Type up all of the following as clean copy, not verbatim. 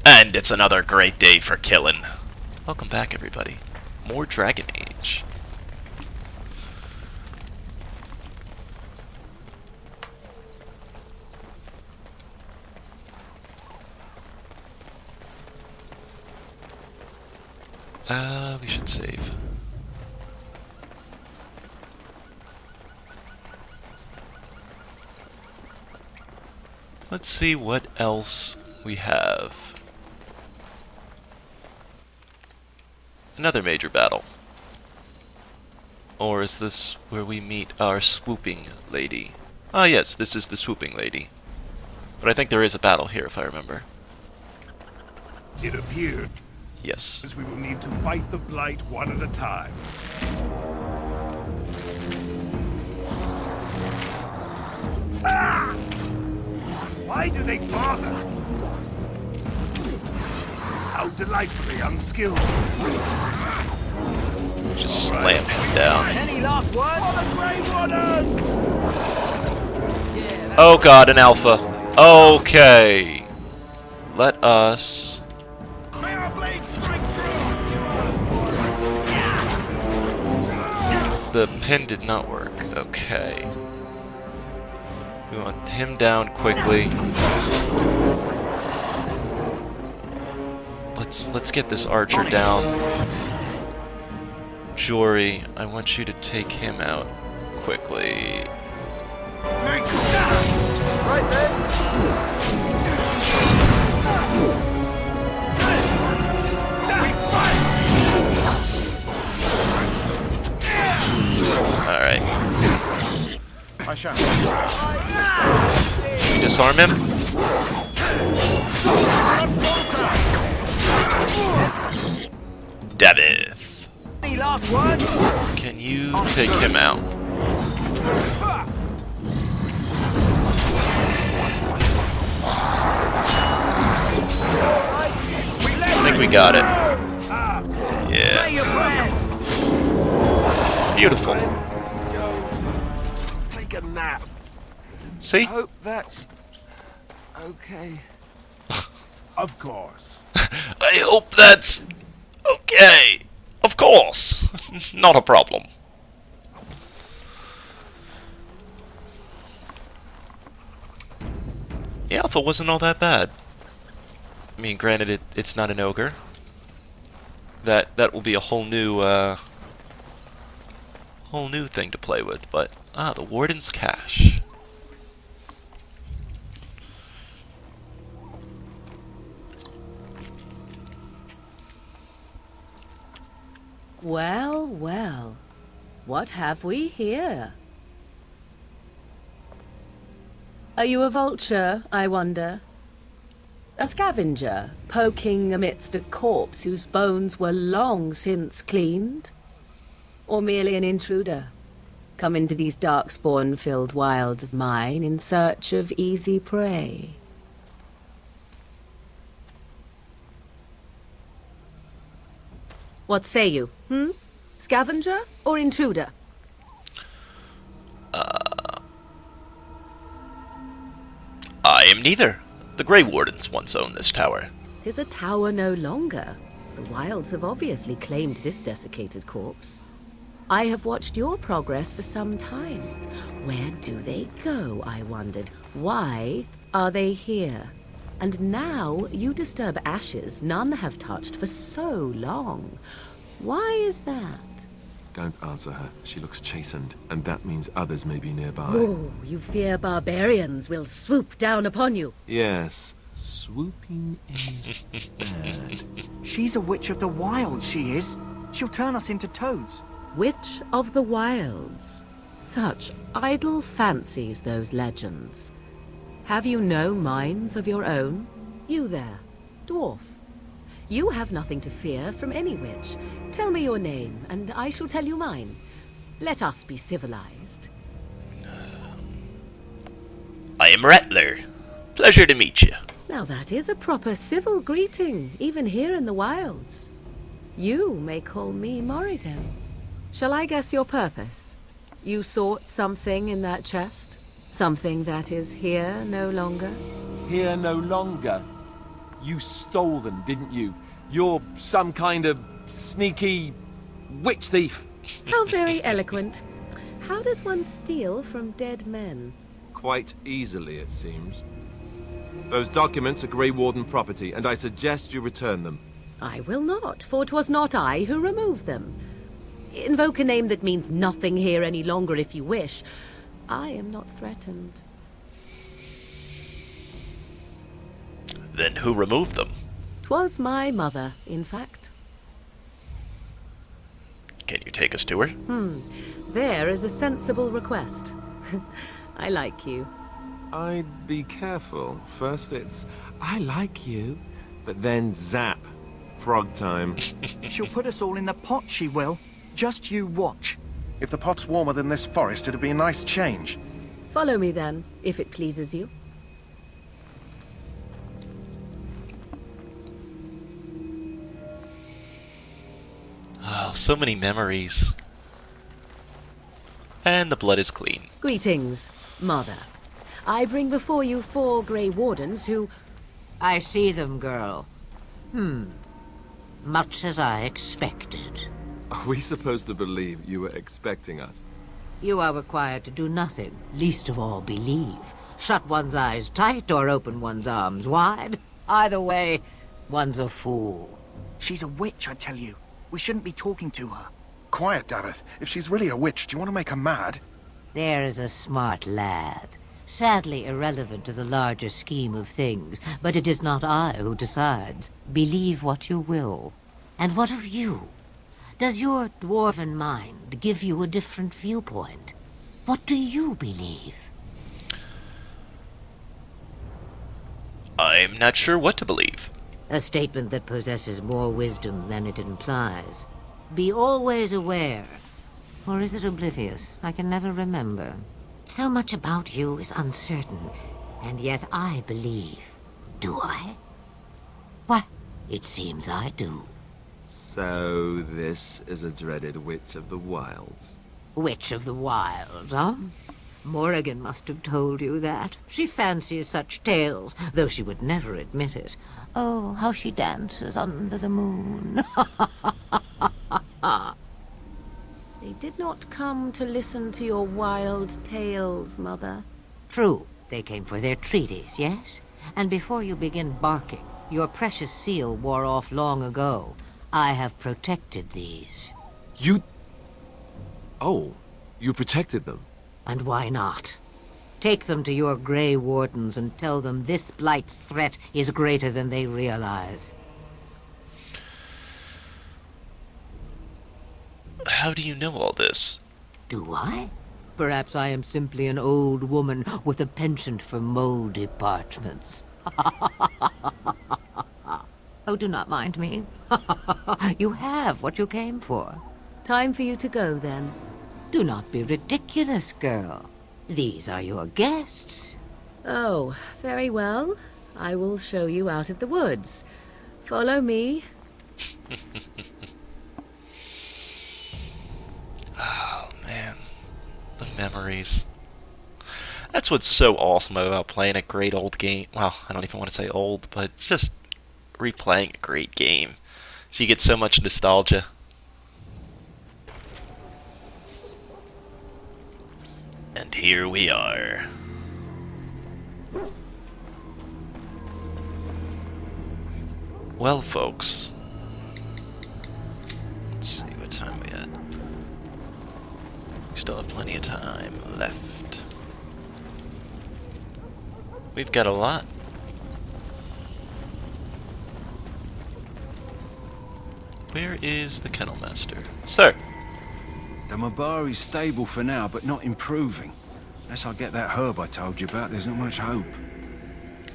And it's another great day for killing. Welcome back, everybody. More Dragon Age. We should save. Let's see what else we have. Another major battle. Or is this where we meet our swooping lady? Ah, yes, this is the swooping lady. But I think there is a battle here, if I remember. It appeared Yes. as we will need to fight the Blight one at a time. Ah! Why do they bother? How delightfully unskilled. Just slam him down. Any last words? Oh god, an alpha. Okay. Let us... The pin did not work. Okay. We want him down quickly. Let's get this archer down. Jory, I want you to take him out quickly. Right then. Alright. I shall. We disarm him? Davith. Any last words? Can you take him out? I think we got it. Say your Yeah. prayers. Beautiful. Take a nap. See? Hope that's okay. Of course. I hope that's okay. Of course. Not a problem. The alpha wasn't all that bad. I mean, granted, it's not an ogre. That will be a whole new thing to play with. But the Warden's Cache. Well, well, what have we here? Are you a vulture, I wonder? A scavenger, poking amidst a corpse whose bones were long since cleaned? Or merely an intruder, come into these darkspawn-filled wilds of mine in search of easy prey? What say you, Scavenger or intruder? I am neither. The Grey Wardens once owned this tower. 'Tis a tower no longer. The wilds have obviously claimed this desiccated corpse. I have watched your progress for some time. Where do they go, I wondered? Why are they here? And now you disturb ashes none have touched for so long. Why is that? Don't answer her. She looks chastened, and that means others may be nearby. Oh, you fear barbarians will swoop down upon you. Yes, swooping is bad. She's a witch of the wild, she is. She'll turn us into toads. Witch of the Wilds. Such idle fancies, those legends. Have you no minds of your own? You there, dwarf. You have nothing to fear from any witch. Tell me your name, and I shall tell you mine. Let us be civilized. I am Rattler. Pleasure to meet you. Now that is a proper civil greeting, even here in the wilds. You may call me Morrigan. Shall I guess your purpose? You sought something in that chest? Something that is here no longer? Here no longer. You stole them, didn't you? You're some kind of sneaky witch thief. How very eloquent. How does one steal from dead men? Quite easily, it seems. Those documents are Grey Warden property, and I suggest you return them. I will not, for 'twas not I who removed them. Invoke a name that means nothing here any longer if you wish. I am not threatened. Then who removed them? 'Twas my mother, in fact. Can you take us to her? There is a sensible request. I like you. I'd be careful. First it's, I like you, but then zap. Frog time. She'll put us all in the pot, she will. Just you watch. If the pot's warmer than this forest, it'd be a nice change. Follow me then, if it pleases you. Oh, so many memories. And the blood is clean. Greetings, Mother. I bring before you 4 Grey Wardens who... I see them, girl. Much as I expected. Are we supposed to believe you were expecting us? You are required to do nothing, least of all believe. Shut one's eyes tight or open one's arms wide. Either way, one's a fool. She's a witch, I tell you. We shouldn't be talking to her. Quiet, Dareth. If she's really a witch, do you want to make her mad? There is a smart lad. Sadly irrelevant to the larger scheme of things, but it is not I who decides. Believe what you will. And what of you? Does your dwarven mind give you a different viewpoint? What do you believe? I'm not sure what to believe. A statement that possesses more wisdom than it implies. Be always aware. Or is it oblivious? I can never remember. So much about you is uncertain, and yet I believe. Do I? Why, it seems I do. So this is a dreaded witch of the wilds. Witch of the Wilds, huh? Morrigan must have told you that. She fancies such tales, though she would never admit it. Oh, how she dances under the moon. They did not come to listen to your wild tales, Mother. True, they came for their treaties, yes? And before you begin barking, your precious seal wore off long ago. I have protected these. You... Oh, you protected them. And why not? Take them to your Grey Wardens and tell them this blight's threat is greater than they realize. How do you know all this? Do I? Perhaps I am simply an old woman with a penchant for moldy parchments. Oh, do not mind me. You have what you came for. Time for you to go, then. Do not be ridiculous, girl. These are your guests. Oh, very well. I will show you out of the woods. Follow me. Oh, man. The memories. That's what's so awesome about playing a great old game. Well, I don't even want to say old, but just replaying a great game. So you get so much nostalgia. And here we are. Well, folks. Let's see what time we at. We still have plenty of time left. We've got a lot. Where is the kennel master? Sir! The Mabari's stable for now, but not improving. Unless I get that herb I told you about, there's not much hope.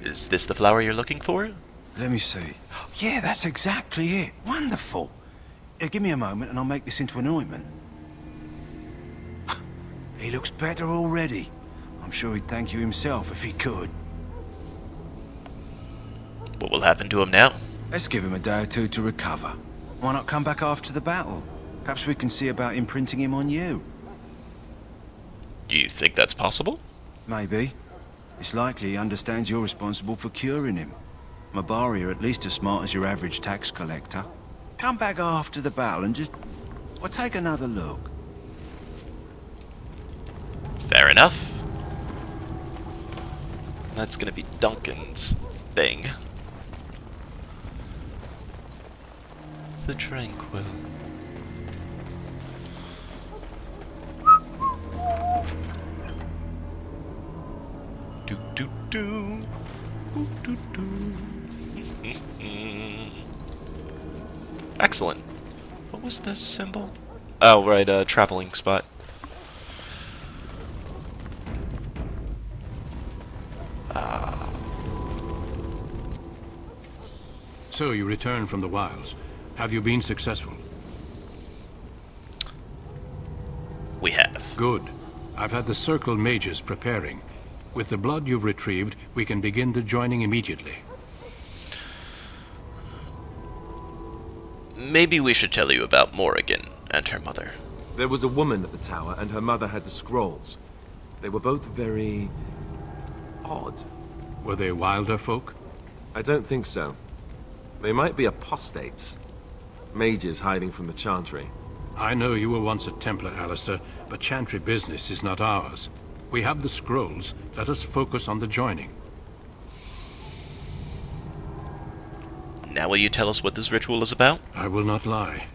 Is this the flower you're looking for? Let me see. Yeah, that's exactly it. Wonderful. Give me a moment and I'll make this into an ointment. He looks better already. I'm sure he'd thank you himself if he could. What will happen to him now? Let's give him a day or two to recover. Why not come back after the battle? Perhaps we can see about imprinting him on you. Do you think that's possible? Maybe. It's likely he understands you're responsible for curing him. Mabari are at least as smart as your average tax collector. Come back after the battle and just... well, take another look. Fair enough. That's gonna be Duncan's thing. The Tranquil. Do do do. Do do do. Excellent. What was this symbol? Oh, right, traveling spot. So you returned from the wilds. Have you been successful? We have. Good. I've had the Circle mages preparing. With the blood you've retrieved, we can begin the joining immediately. Maybe we should tell you about Morrigan and her mother. There was a woman at the tower, and her mother had the scrolls. They were both very... odd. Were they wilder folk? I don't think so. They might be apostates. Mages hiding from the Chantry. I know you were once a Templar, Alistair, but Chantry business is not ours. We have the scrolls. Let us focus on the joining. Now will you tell us what this ritual is about? I will not lie.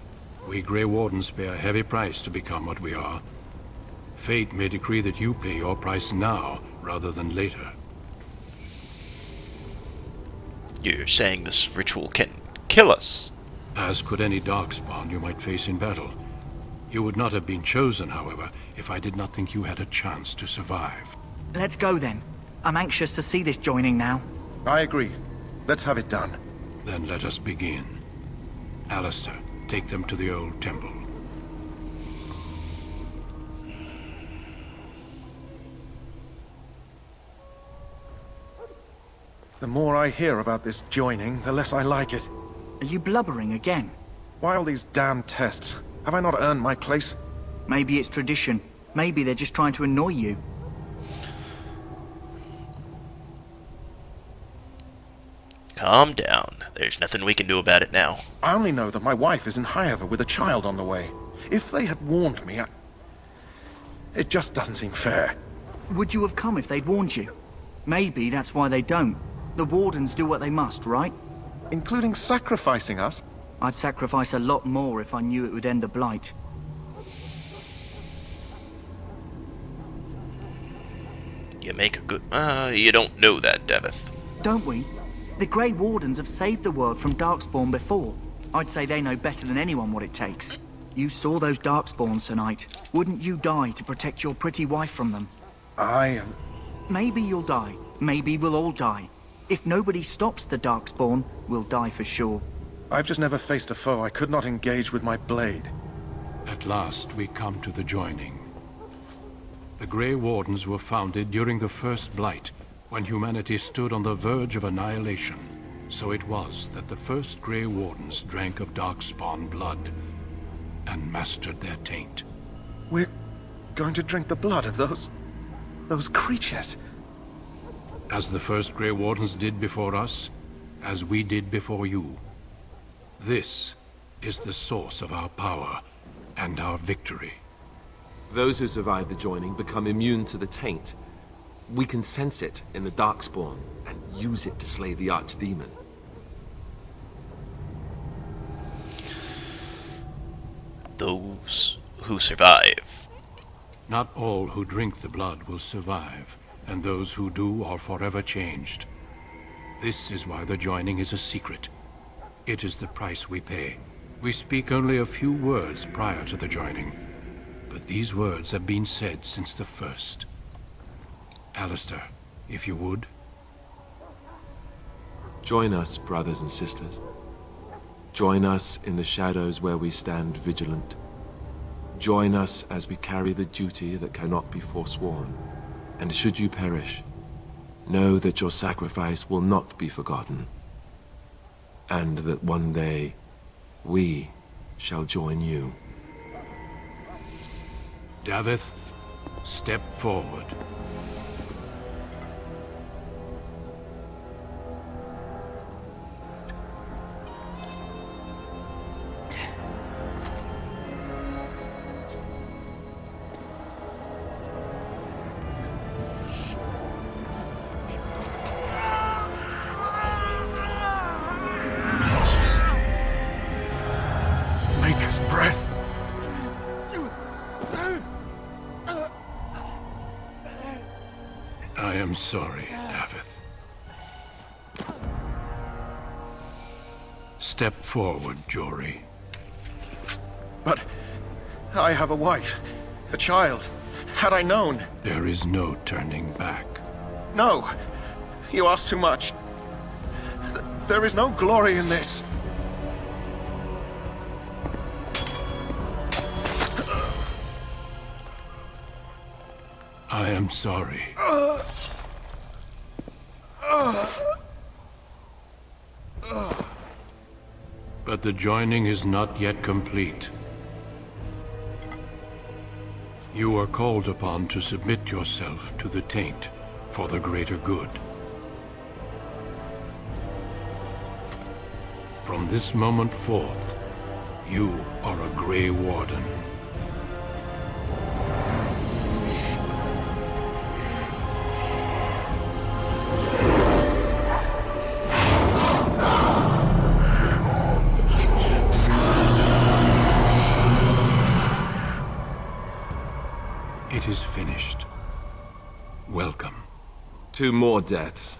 We Grey Wardens pay a heavy price to become what we are. Fate may decree that you pay your price now, rather than later. You're saying this ritual can kill us? As could any darkspawn you might face in battle. You would not have been chosen, however, if I did not think you had a chance to survive. Let's go then. I'm anxious to see this joining now. I agree. Let's have it done. Then let us begin. Alistair, take them to the old temple. The more I hear about this joining, the less I like it. Are you blubbering again? Why all these damn tests? Have I not earned my place? Maybe it's tradition. Maybe they're just trying to annoy you. Calm down. There's nothing we can do about it now. I only know that my wife is in Highover with a child on the way. If they had warned me, it just doesn't seem fair. Would you have come if they'd warned you? Maybe that's why they don't. The Wardens do what they must, right? Including sacrificing us? I'd sacrifice a lot more if I knew it would end the Blight. You make a good... you don't know that, Davith. Don't we? The Grey Wardens have saved the world from Darkspawn before. I'd say they know better than anyone what it takes. You saw those Darkspawns tonight. Wouldn't you die to protect your pretty wife from them? Maybe you'll die. Maybe we'll all die. If nobody stops the Darkspawn, we'll die for sure. I've just never faced a foe I could not engage with my blade. At last, we come to the joining. The Grey Wardens were founded during the First Blight, when humanity stood on the verge of annihilation. So it was that the first Grey Wardens drank of Darkspawn blood and mastered their taint. We're going to drink the blood of those creatures. As the first Grey Wardens did before us, as we did before you. This is the source of our power and our victory. Those who survive the joining become immune to the taint. We can sense it in the Darkspawn and use it to slay the Archdemon. Those who survive. Not all who drink the blood will survive, and those who do are forever changed. This is why the joining is a secret. It is the price we pay. We speak only a few words prior to the joining, but these words have been said since the first. Alistair, if you would. Join us, brothers and sisters. Join us in the shadows where we stand vigilant. Join us as we carry the duty that cannot be forsworn. And should you perish, know that your sacrifice will not be forgotten. And that one day, we shall join you. Davith, step forward. am sorry, Davith. Step forward, Jory. But I have a wife, a child. Had I known... There is no turning back. No! You ask too much. There is no glory in this. I am sorry. But the joining is not yet complete. You are called upon to submit yourself to the taint for the greater good. From this moment forth, you are a Grey Warden. It is finished. Welcome. 2 more deaths.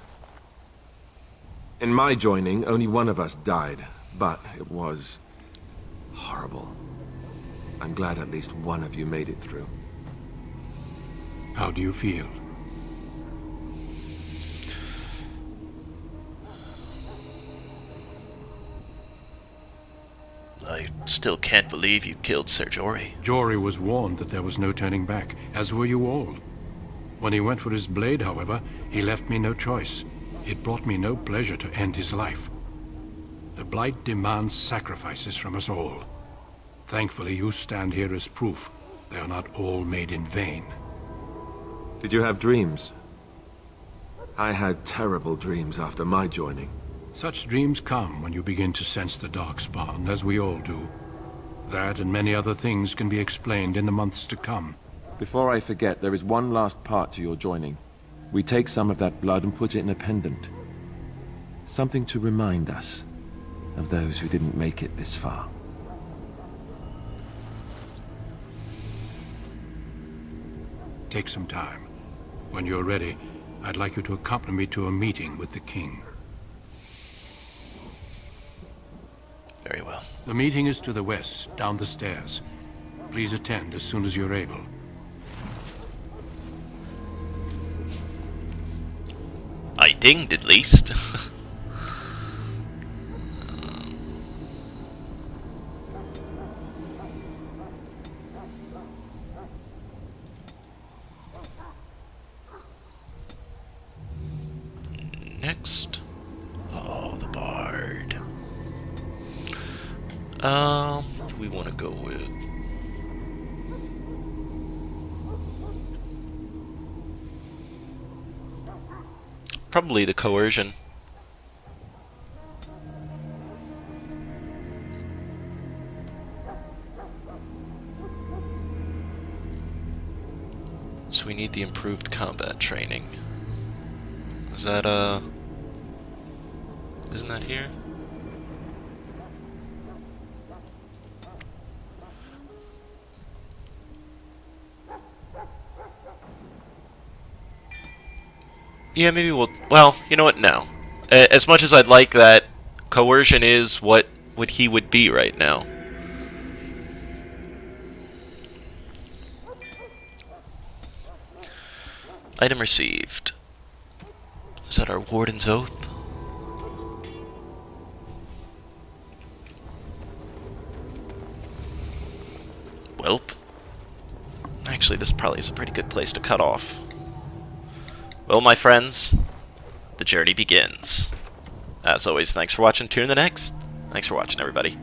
In my joining, only one of us died, but it was horrible. I'm glad at least one of you made it through. How do you feel? I still can't believe you killed Sir Jory. Jory was warned that there was no turning back, as were you all. When he went for his blade, however, he left me no choice. It brought me no pleasure to end his life. The Blight demands sacrifices from us all. Thankfully, you stand here as proof they are not all made in vain. Did you have dreams? I had terrible dreams after my joining. Such dreams come when you begin to sense the Darkspawn, as we all do. That and many other things can be explained in the months to come. Before I forget, there is one last part to your joining. We take some of that blood and put it in a pendant. Something to remind us of those who didn't make it this far. Take some time. When you're ready, I'd like you to accompany me to a meeting with the king. Very well. The meeting is to the west, down the stairs. Please attend as soon as you're able. I dinged at least. Next. Oh, the bard. What do we want to go with? Probably the coercion. So we need the improved combat training. Is that, isn't that here? Yeah, maybe we'll... Well, you know what? No. As much as I'd like that, coercion is what he would be right now. Item received. Is that our Warden's Oath? Welp. Actually, this probably is a pretty good place to cut off. Well, my friends, the journey begins. As always, thanks for watching. Tune in the next. Thanks for watching, everybody.